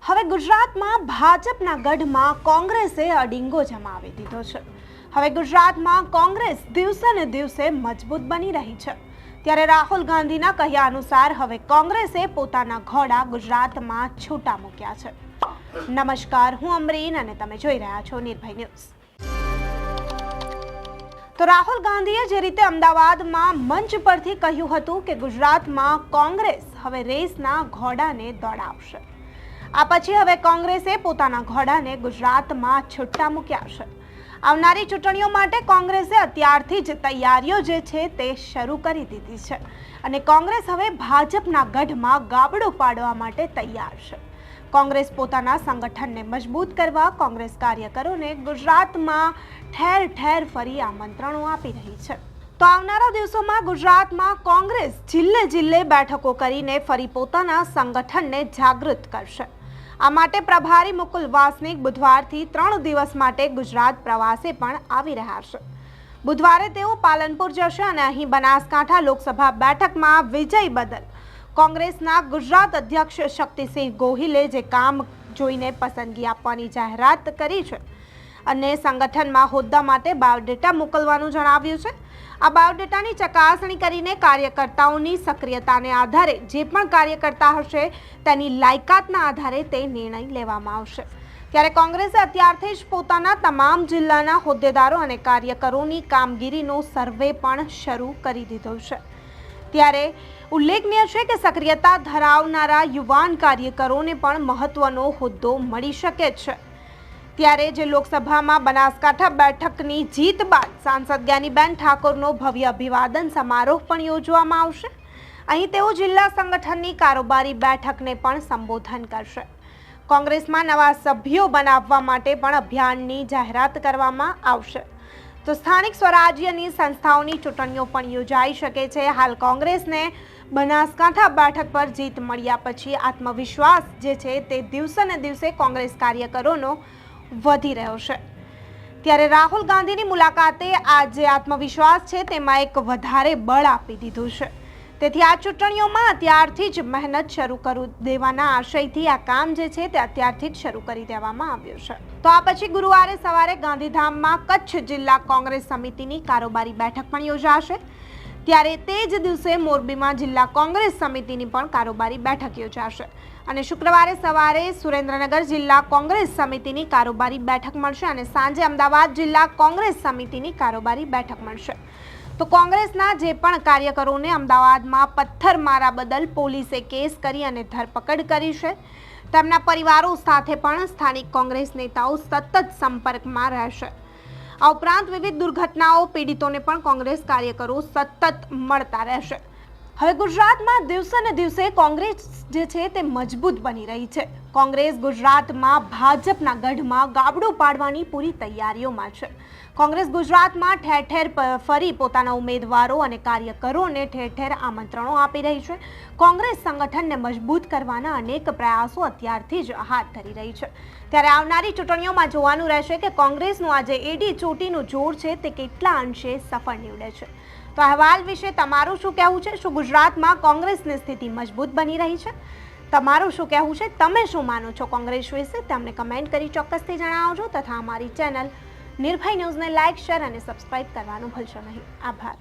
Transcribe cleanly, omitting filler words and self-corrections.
હવે ગુજરાતમાં ભાજપના ગઢમાં કોંગ્રેસે અડીંગો જમાવી દીધો છે। હવે ગુજરાતમાં કોંગ્રેસ દિવસે ને દિવસે મજબૂત બની રહી છે। ત્યારે રાહુલ ગાંધીના કહ્યા અનુસાર હવે કોંગ્રેસે પોતાના ઘોડા ગુજરાતમાં છૂટા મૂક્યા છે। નમસ્કાર, હું અમરીન અને તમે જોઈ રહ્યા છો નિર્ભય ન્યૂઝ। તો રાહુલ ગાંધીએ જે રીતે અમદાવાદમાં મંચ પરથી કહ્યું હતું કે ગુજરાતમાં કોંગ્રેસ હવે રેસના ઘોડાને દોડાવશે, આ પછી હવે કોંગ્રેસે પોતાના ઘોડાને ગુજરાતમાં છૂટા મૂક્યા છે। આવનારી ચૂંટણીઓ માટે કોંગ્રેસે અત્યારથી જ તૈયારીઓ જે છે તે શરૂ કરી દીધી છે અને કોંગ્રેસ હવે ભાજપના ગઢમાં ગાબડું પાડવા માટે તૈયાર છે। કોંગ્રેસ પોતાના સંગઠનને મજબૂત કરવા કોંગ્રેસ કાર્યકરોને ગુજરાતમાં ઠેર ઠેર ફરી આમંત્રણો આપી રહી છે। તો આવનારા દિવસોમાં ગુજરાતમાં કોંગ્રેસ જિલ્લે જિલ્લે બેઠકો કરીને ફરી પોતાના સંગઠનને જાગૃત કરશે। આ માટે પ્રભારી મુકુલ વાસનિક બુધવારથી 3 દિવસ માટે ગુજરાત પ્રવાસે પણ આવી રહ્યા છે। બુધવારે તેઓ પાલનપુર જશે અને અહીં બનાસકાંઠા લોકસભા બેઠકમાં વિજય બદલ કોંગ્રેસના ગુજરાત અધ્યક્ષ શક્તિસિંહ ગોહિલે જે કામ જોઈને પસંદગી આપવાની જાહેરાત કરી છે અને સંગઠનમાં હોદ્દા માટે બાયોડેટા મોકલવાનું જણાવ્યું છે। આ બાયોડેટાની ચકાસણી કરીને કાર્યકર્તાઓની સક્રિયતાને આધારે જે પણ કાર્યકર્તા હશે તેની લાયકાતના આધારે તે નિર્ણય લેવામાં આવશે। ત્યારે કોંગ્રેસે અત્યારથી જ પોતાના તમામ જિલ્લાના હોદ્દેદારો અને કાર્યકરોની કામગીરીનો સર્વે પણ શરૂ કરી દીધો છે। ત્યારે ઉલ્લેખનીય છે કે સક્રિયતા ધરાવનારા યુવાન કાર્યકરોને પણ મહત્વનો હોદ્દો મળી શકે છે। ત્યારે જે લોકસભામાં બનાસકાંઠા બેઠકની જીત બાદ સાંસદ જ્ઞાનીબેન ઠાકોરનો ભવ્ય અભિવાદન સમારોહ પણ યોજવામાં આવશે। અહીં તેઓ જિલ્લા સંગઠનની કારોબારી બેઠકને પણ સંબોધન કરશે। કોંગ્રેસમાં નવા સભ્યો બનાવવા માટે પણ અભિયાનની જાહેરાત કરવામાં આવશે। તો સ્થાનિક સ્વરાજ્યની સંસ્થાઓની ચૂંટણીઓ પણ યોજાઈ શકે છે। હાલ કોંગ્રેસને બનાસકાંઠા બેઠક પર જીત મળ્યા પછી આત્મવિશ્વાસ જે છે તે દિવસે ને દિવસે કોંગ્રેસ કાર્યકરોનો વધી રહ્યો છે। ત્યારે રાહુલ ગાંધીની મુલાકાતે આ જે આત્મવિશ્વાસ છે તેમાં એક વધારે બળ આપી દીધું છે। તેથી આ ચૂંટણીઓમાં અત્યારથી જ મહેનત શરૂ કરી દેવાના આશયથી આ કામ જે છે તે અત્યારથી જ શરૂ કરી દેવામાં આવ્યું છે। તો આ પછી ગુરુવારે સવારે ગાંધીધામમાં કચ્છ જિલ્લા કોંગ્રેસ સમિતિની કારોબારી બેઠક પણ યોજાશે। ત્યારે તે જ દિવસે મોરબીમાં જિલ્લા કોંગ્રેસ સમિતિની પણ કારોબારી બેઠક યોજાશે અને શુક્રવારે સવારે સુરેન્દ્રનગર જિલ્લા કોંગ્રેસ સમિતિની કારોબારી બેઠક મળશે અને સાંજે અમદાવાદ જિલ્લા કોંગ્રેસ સમિતિની કારોબારી બેઠક મળશે। તો કોંગ્રેસના જે પણ કાર્યકરોને અમદાવાદમાં પથ્થરમારા બદલ પોલીસે કેસ કરી અને ધરપકડ કરી છે તેમના પરિવારો સાથે પણ સ્થાનિક કોંગ્રેસ નેતાઓ સતત સંપર્કમાં રહેશે। આ ઉપરાંત વિવિધ દુર્ઘટનાઓ પીડિતોને પણ કોંગ્રેસ કાર્યકરો સતત મળતા રહેશે। હવે ગુજરાતમાં દિવસે ને દિવસે કોંગ્રેસ જે છે તે મજબૂત બની રહી છે। કોંગ્રેસ ગુજરાતમાં ભાજપના ગઢમાં ગાબડું પાડવાની પૂરી તૈયારીઓમાં છે। કોંગ્રેસ ગુજરાતમાં ઠેર ઠેર ફરી પોતાના ઉમેદવારો અને કાર્યકરોને ઠેર ઠેર આમંત્રણો આપી રહી છે। કોંગ્રેસ સંગઠનને મજબૂત કરવાના અનેક પ્રયાસો અત્યારથી જ હાથ ધરી રહી છે। ત્યારે આવનારી ચૂંટણીઓમાં જોવાનું રહેશે કે કોંગ્રેસનું આજે એડી ચોટીનું જોર છે તે કેટલા અંશે સફળ નીવડે છે। તો અહેવાલ વિશે તમારું શું કહેવું છે? શું ગુજરાતમાં કોંગ્રેસની સ્થિતિ મજબૂત બની રહી છે? તમારું શું કહેવું છે? તમે શું માનો છો કોંગ્રેસ વિશે? તમને કમેન્ટ કરી ચોક્કસથી જણાવજો તથા અમારી ચેનલ નિર્ભય ન્યૂઝને લાઇક, શેર અને સબસ્ક્રાઇબ કરવાનું ભૂલશો નહીં। આભાર।